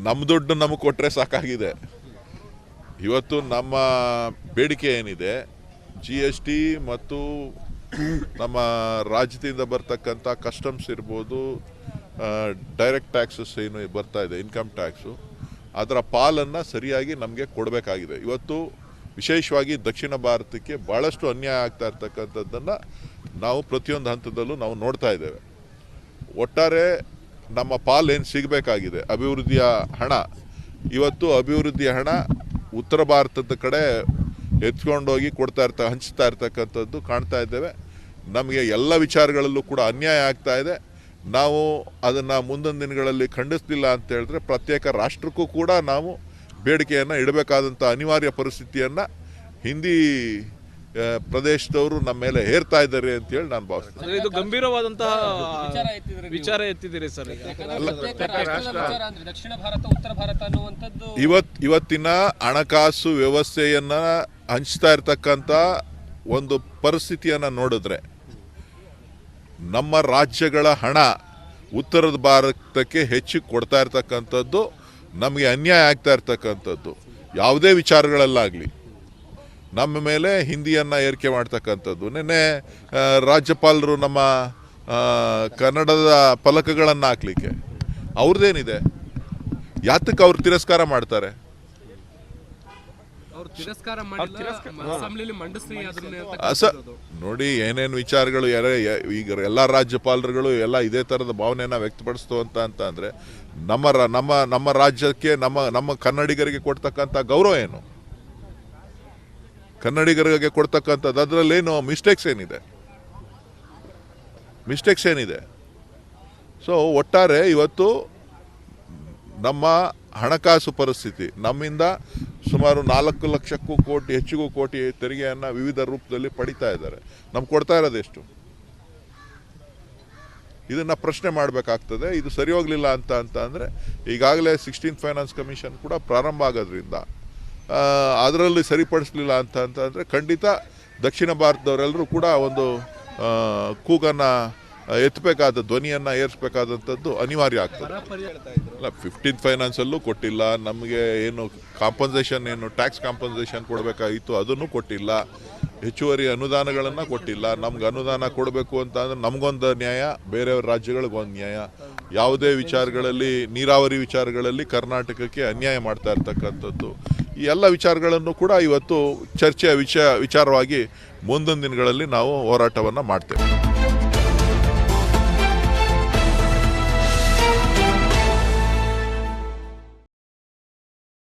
ನಮ್ಮ ದುಡ್ಡು ನಮಗೆ ಕೊಟ್ಟರೆ ಸಾಕಾಗಿದೆ. ಇವತ್ತು ನಮ್ಮ ಬೇಡಿಕೆ ಏನಿದೆ, GST ಮತ್ತು ನಮ್ಮ ರಾಜ್ಯದಿಂದ ಬರ್ತಕ್ಕಂಥ ಕಸ್ಟಮ್ಸ್ ಇರ್ಬೋದು, ಡೈರೆಕ್ಟ್ ಟ್ಯಾಕ್ಸಸ್ ಏನು ಬರ್ತಾ ಇದೆ, ಇನ್ಕಮ್ ಟ್ಯಾಕ್ಸು, ಅದರ ಪಾಲನ್ನು ಸರಿಯಾಗಿ ನಮಗೆ ಕೊಡಬೇಕಾಗಿದೆ. ಇವತ್ತು ವಿಶೇಷವಾಗಿ ದಕ್ಷಿಣ ಭಾರತಕ್ಕೆ ಭಾಳಷ್ಟು ಅನ್ಯಾಯ ಆಗ್ತಾ ಇರ್ತಕ್ಕಂಥದ್ದನ್ನು ನಾವು ಪ್ರತಿಯೊಂದು ಹಂತದಲ್ಲೂ ನಾವು ನೋಡ್ತಾ ಇದ್ದೇವೆ. ಒಟ್ಟಾರೆ ನಮ್ಮ ಪಾಲೇನು ಸಿಗಬೇಕಾಗಿದೆ ಅಭಿವೃದ್ಧಿಯ ಹಣ, ಇವತ್ತು ಅಭಿವೃದ್ಧಿಯ ಹಣ ಉತ್ತರ ಭಾರತದ ಕಡೆ ಎತ್ಕೊಂಡೋಗಿ ಹಂಚ್ತಾ ಇರ್ತಕ್ಕಂಥದ್ದು ಕಾಣ್ತಾ ಇದ್ದೇವೆ. ನಮಗೆ ಎಲ್ಲ ವಿಚಾರಗಳಲ್ಲೂ ಕೂಡ ಅನ್ಯಾಯ ಆಗ್ತಾ ಇದೆ. ನಾವು ಅದನ್ನು ಮುಂದಿನ ದಿನಗಳಲ್ಲಿ ಖಂಡಿಸಲಿಲ್ಲ ಅಂತ ಹೇಳಿದ್ರೆ ಪ್ರತ್ಯೇಕ ರಾಷ್ಟ್ರಕ್ಕೂ ಕೂಡ ನಾವು ಬೇಡಿಕೆಯನ್ನು ಇಡಬೇಕಾದಂಥ ಅನಿವಾರ್ಯ ಪರಿಸ್ಥಿತಿಯನ್ನು ಹಿಂದಿ ಪ್ರದೇಶದವರು ನಮ್ಮ ಮೇಲೆ ಹೇರ್ತಾ ಇದ್ದಾರೆ ಅಂತ ಹೇಳಿ ನಾನು ಭಾವಿಸ್ತೇನೆ. ಇದು ಗಂಭೀರವಾದಂತಹ ವಿಚಾರ ಎತ್ತಿದ್ದೀರಿ ಸರ್. ದಕ್ಷಿಣ ಭಾರತ ಉತ್ತರ ಭಾರತ ಅನ್ನುವಂಥದ್ದು ಇವತ್ತಿನ ಹಣಕಾಸು ವ್ಯವಸ್ಥೆಯನ್ನು ಹಂಚ್ತಾ ಇರ್ತಕ್ಕಂಥ ಒಂದು ಪರಿಸ್ಥಿತಿಯನ್ನು ನೋಡಿದ್ರೆ ನಮ್ಮ ರಾಜ್ಯಗಳ ಹಣ ಉತ್ತರದ ಭಾರತಕ್ಕೆ ಹೆಚ್ಚು ಕೊಡ್ತಾ ಇರ್ತಕ್ಕಂಥದ್ದು ನಮಗೆ ಅನ್ಯಾಯ ಆಗ್ತಾ ಇರ್ತಕ್ಕಂಥದ್ದು. ಯಾವುದೇ ವಿಚಾರಗಳಲ್ಲಾಗಲಿ ನಮ್ಮ ಮೇಲೆ ಹಿಂದಿಯನ್ನು ಏರಿಕೆ ಮಾಡ್ತಕ್ಕಂಥದ್ದು. ನಿನ್ನೆ ರಾಜ್ಯಪಾಲರು ನಮ್ಮ ಕನ್ನಡದ ಫಲಕಗಳನ್ನು ಹಾಕ್ಲಿಕ್ಕೆ ಅವ್ರದ್ದೇನಿದೆ, ಯಾತಕ್ಕೆ ಅವ್ರು ತಿರಸ್ಕಾರ ಮಾಡ್ತಾರೆ? ನೋಡಿ, ಏನೇನು ವಿಚಾರಗಳು ಈಗ ಎಲ್ಲ ರಾಜ್ಯಪಾಲರುಗಳು ಎಲ್ಲ ಇದೇ ಥರದ ಭಾವನೆಯನ್ನು ವ್ಯಕ್ತಪಡಿಸ್ತವಂತ ಅಂತ ಅಂದರೆ ನಮ್ಮ ರಾಜ್ಯಕ್ಕೆ ನಮ್ಮ ಕನ್ನಡಿಗರಿಗೆ ಕೊಡ್ತಕ್ಕಂಥ ಗೌರವ ಏನು? ಕನ್ನಡಿಗರಿಗೆ ಕೊಡ್ತಕ್ಕಂಥದ್ದು ಅದರಲ್ಲೇನು ಮಿಸ್ಟೇಕ್ಸ್ ಏನಿದೆ? ಸೊ ಒಟ್ಟಾರೆ ಇವತ್ತು ನಮ್ಮ ಹಣಕಾಸು ಪರಿಸ್ಥಿತಿ, ನಮ್ಮಿಂದ ಸುಮಾರು 4 ಲಕ್ಷಕ್ಕೂ ಹೆಚ್ಚಿಗೂ ಕೋಟಿ ತೆರಿಗೆಯನ್ನು ವಿವಿಧ ರೂಪದಲ್ಲಿ ಪಡಿತಾ ಇದ್ದಾರೆ. ನಮ್ಗೆ ಕೊಡ್ತಾ ಇರೋದೆಷ್ಟು? ಇದನ್ನು ಪ್ರಶ್ನೆ ಮಾಡಬೇಕಾಗ್ತದೆ. ಇದು ಸರಿ ಹೋಗಲಿಲ್ಲ ಅಂತ ಅಂದರೆ ಈಗಾಗಲೇ 16th ಫೈನಾನ್ಸ್ ಕಮಿಷನ್ ಕೂಡ ಪ್ರಾರಂಭ ಆಗೋದ್ರಿಂದ ಅದರಲ್ಲಿ ಸರಿಪಡಿಸಲಿಲ್ಲ ಅಂತ ಅಂದರೆ ಖಂಡಿತ ದಕ್ಷಿಣ ಭಾರತದವರೆಲ್ಲರೂ ಕೂಡ ಒಂದು ಕೂಗನ್ನು ಎತ್ತಬೇಕಾದ, ಧ್ವನಿಯನ್ನು ಏರಿಸಬೇಕಾದಂಥದ್ದು ಅನಿವಾರ್ಯ ಆಗ್ತದೆ. ಅಲ್ಲ, 15th ಫೈನಾನ್ಸಲ್ಲೂ ಕೊಟ್ಟಿಲ್ಲ, ನಮಗೆ ಏನು ಕಾಂಪನ್ಸೇಷನ್, ಏನು ಟ್ಯಾಕ್ಸ್ ಕಾಂಪನ್ಸೇಷನ್ ಕೊಡಬೇಕಾಗಿತ್ತು ಅದನ್ನು ಕೊಟ್ಟಿಲ್ಲ, ಹೆಚ್ಚುವರಿ ಅನುದಾನಗಳನ್ನು ಕೊಟ್ಟಿಲ್ಲ. ನಮ್ಗೆ ಅನುದಾನ ಕೊಡಬೇಕು ಅಂತ ಅಂದರೆ ನಮಗೊಂದು ನ್ಯಾಯ, ಬೇರೆ ರಾಜ್ಯಗಳಿಗೊಂದು ನ್ಯಾಯ. ಯಾವುದೇ ವಿಚಾರಗಳಲ್ಲಿ, ನೀರಾವರಿ ವಿಚಾರಗಳಲ್ಲಿ ಕರ್ನಾಟಕಕ್ಕೆ ಅನ್ಯಾಯ ಮಾಡ್ತಾ ಇರ್ತಕ್ಕಂಥದ್ದು. ಈ ಎಲ್ಲ ವಿಚಾರಗಳನ್ನು ಕೂಡ ಇವತ್ತು ಚರ್ಚೆಯ ವಿಚಾರವಾಗಿ ಮುಂದಿನ ದಿನಗಳಲ್ಲಿ ನಾವು ಹೋರಾಟವನ್ನು ಮಾಡ್ತೇವೆ.